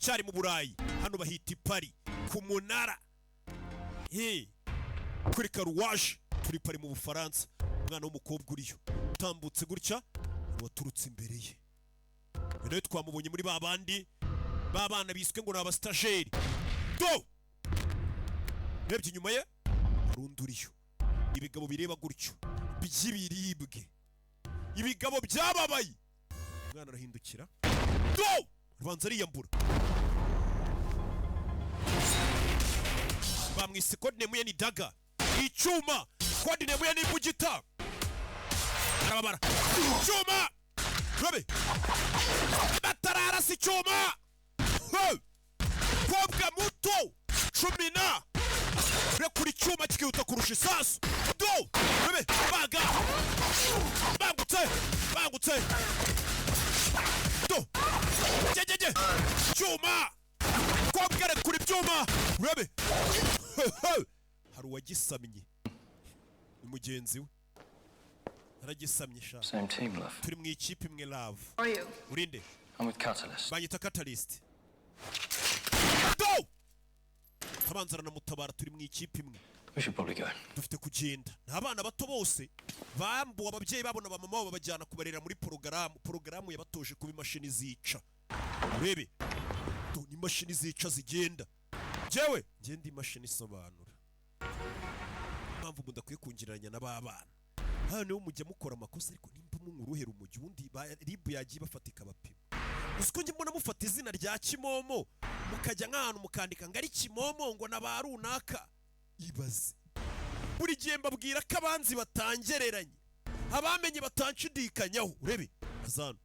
turacyari mu Burayi hano bahita Paris ku munara kuri Karuwaje turi Paris mu Bufaransa umwana w'umukobwa uriyo utambutse gutya waturutse imbere ye nawe twamubonye muri babandi babana biswe ngo naba stagiaire go rebye inyuma ye runduriyo ibigabo bireba gutyo by'ibiribwe ibigabo byababaye umwana arahindukira go rubanza ariyambura bamwise kode muye ni daga icyuma kode muye ni bugita arababara icyuma robe batarara si icyuma kobwa muto 10 rekuri icyuma kikihuta kurusha isasu do robe baga bangutse do jejeje icyuma kobwa rekuri ibyuma robe hari uwagisamye umugenzi we aragisamye sha Same team, love. turi mu ikipe imwe love Are you? urinde I'm with Catalyst. banyita Catalyst go tabanzara na mutabara turi mu ikipe imwe We should probably go. dufite kugenda n'abana bato bose bambuwe ababyeyi babona ba mama babajyana kubarera muri porogaramu yabatoje kuba imashini zica urebe ni imashini zica zigenda jewe ngende imashini isobanura impamvu mudakwiye kungiranya n'ababana hano mujya mukora amakosa ariko nimba munguruhera umujyi undi ribu yagiye bafatika bapima usiko njye mbona mufata izina rya Kimomo mukajya nk'ahantu mukandika ngo ari Kimomo ngo nabarunaka ibaze buri gihe mbabwira ko abanzi batangereranye abamenye batancudikanyaho urebe azana